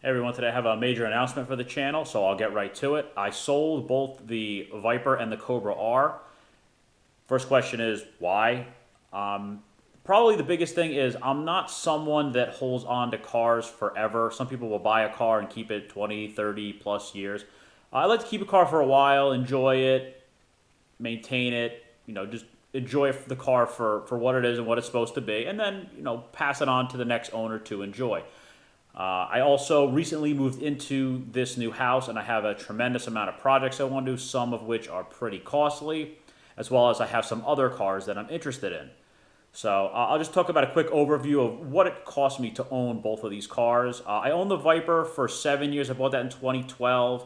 Hey everyone, today I have a major announcement for the channel, so I'll get right to it. I sold both the Viper and the Cobra R. First question is, why? Probably the biggest thing is I'm not someone that holds on to cars forever. Some people will buy a car and keep it 20, 30 plus years. I like to keep a car for a while, enjoy it, maintain it, just enjoy the car for what it is and what it's supposed to be, and then, pass it on to the next owner to enjoy. I also recently moved into this new house and I have a tremendous amount of projects I want to do, some of which are pretty costly, as well as I have some other cars that I'm interested in. So I'll just talk about a quick overview of what it cost me to own both of these cars. I owned the Viper for 7 years. I bought that in 2012.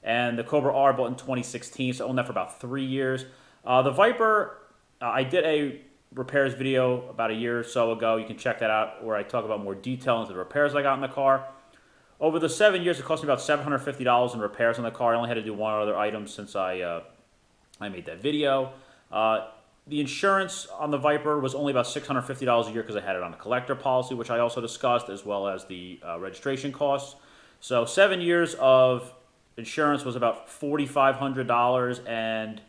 And the Cobra R I bought in 2016, so I owned that for about 3 years. The Viper, I did a repairs video about a year or so ago. You can check that out where I talk about more detail into the repairs I got in the car. Over the 7 years, it cost me about $750 in repairs on the car. I only had to do one other item since I made that video. The insurance on the Viper was only about $650 a year because I had it on a collector policy, which I also discussed, as well as the registration costs. So 7 years of insurance was about $4,500, and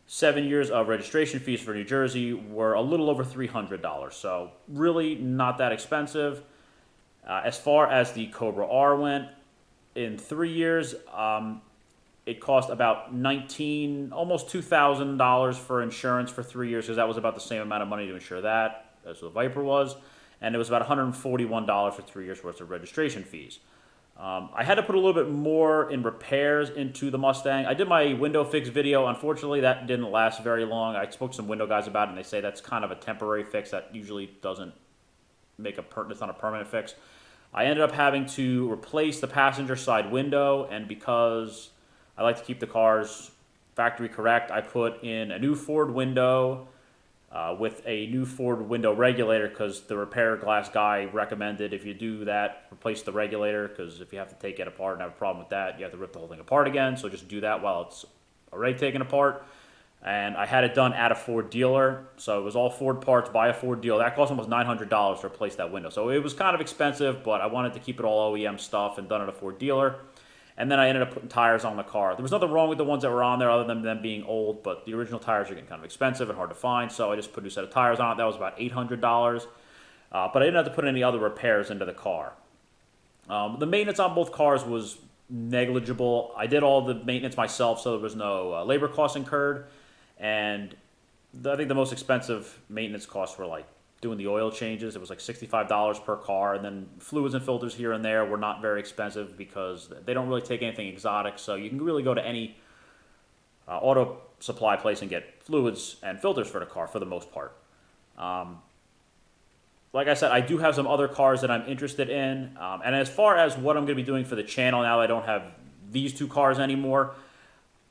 7 years of registration fees for New Jersey were a little over $300. So really not that expensive. As far as the Cobra R went, in 3 years, it cost about almost $2,000 for insurance for 3 years, because that was about the same amount of money to insure that as the Viper was. And it was about $141 for 3 years worth of registration fees. I had to put a little bit more in repairs into the Mustang. I did my window fix video. Unfortunately, that didn't last very long. I spoke to some window guys about it, and they say that's kind of a temporary fix. That usually doesn't make it's not a permanent fix. I ended up having to replace the passenger side window, and because I like to keep the cars factory correct, I put in a new Ford window with a new Ford window regulator, because the repair glass guy recommended if you do that, replace the regulator, because if you have to take it apart and have a problem with that, you have to rip the whole thing apart again. So just do that while it's already taken apart. And I had it done at a Ford dealer, so it was all Ford parts by a Ford dealer. That cost almost $900 to replace that window. So it was kind of expensive, but I wanted to keep it all OEM stuff and done at a Ford dealer. And then I ended up putting tires on the car. There was nothing wrong with the ones that were on there other than them being old, but the original tires are getting kind of expensive and hard to find, so I just put a new set of tires on it. That was about $800, but I didn't have to put any other repairs into the car. The maintenance on both cars was negligible. I did all the maintenance myself, so there was no labor costs incurred, and I think the most expensive maintenance costs were like doing the oil changes. It was like $65 per car, and then fluids and filters here and there were not very expensive because they don't really take anything exotic, so you can really go to any auto supply place and get fluids and filters for the car for the most part. Like I said, I do have some other cars that I'm interested in, and as far as what I'm going to be doing for the channel now that I don't have these two cars anymore,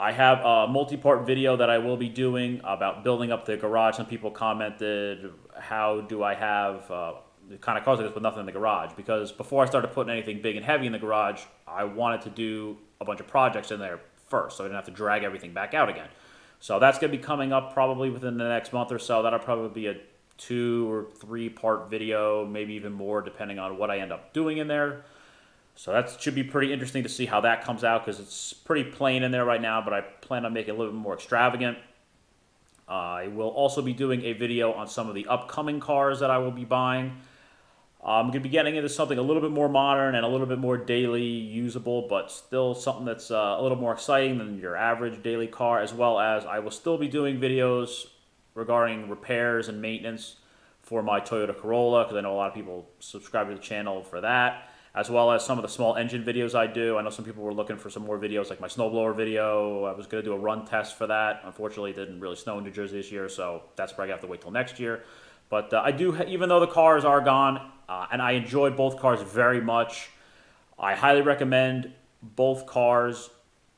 I have a multi-part video that I will be doing about building up the garage. Some people commented, how do I have the kind of cars like this with nothing in the garage? Because before I started putting anything big and heavy in the garage, I wanted to do a bunch of projects in there first, so I didn't have to drag everything back out again. So that's going to be coming up probably within the next month or so. That'll probably be a 2 or 3 part video, maybe even more, depending on what I end up doing in there. So that should be pretty interesting to see how that comes out, because it's pretty plain in there right now, but I plan on making it a little bit more extravagant. I will also be doing a video on some of the upcoming cars that I will be buying. I'm going to be getting into something a little bit more modern and a little bit more daily usable, but still something that's a little more exciting than your average daily car, as well as I will still be doing videos regarding repairs and maintenance for my Toyota Corolla, because I know a lot of people subscribe to the channel for that, as well as some of the small engine videos I do. I know some people were looking for some more videos, like my snowblower video. I was going to do a run test for that. Unfortunately, it didn't really snow in New Jersey this year, so that's probably going to have to wait till next year. But I do, even though the cars are gone, and I enjoy both cars very much, I highly recommend both cars,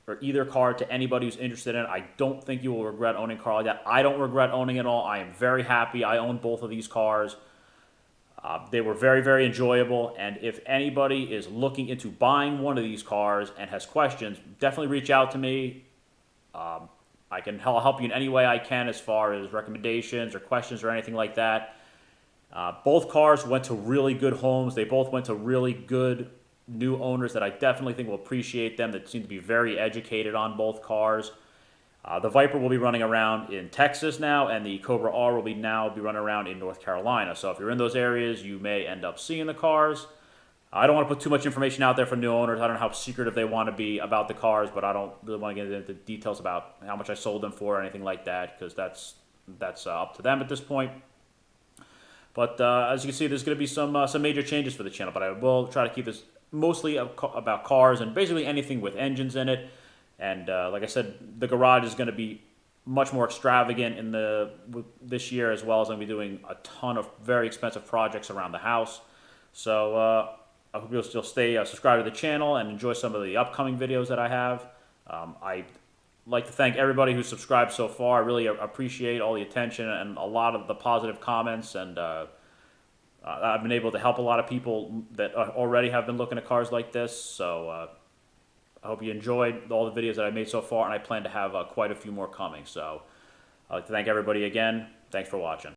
or either car, to anybody who's interested in it. I don't think you will regret owning a car like that. I don't regret owning it all. I am very happy I own both of these cars. They were very, very enjoyable, and if anybody is looking into buying one of these cars and has questions, definitely reach out to me. I can help you in any way I can as far as recommendations or questions or anything like that. Both cars went to really good homes. They both went to really good new owners that I definitely think will appreciate them, that seem to be very educated on both cars. The Viper will be running around in Texas now, and the Cobra R will be running around in North Carolina. So if you're in those areas, you may end up seeing the cars. I don't want to put too much information out there for new owners. I don't know how secretive they want to be about the cars, but I don't really want to get into details about how much I sold them for or anything like that, because that's up to them at this point. But as you can see, there's going to be some major changes for the channel, but I will try to keep this mostly about cars and basically anything with engines in it. And like I said, the garage is going to be much more extravagant this year, as well as I'm going to be doing a ton of very expensive projects around the house. So I hope you'll still stay subscribed to the channel and enjoy some of the upcoming videos that I have. I'd like to thank everybody who's subscribed so far. I really appreciate all the attention and a lot of the positive comments, and I've been able to help a lot of people that already have been looking at cars like this. So I hope you enjoyed all the videos that I made so far, and I plan to have quite a few more coming. So I'd like to thank everybody again. Thanks for watching.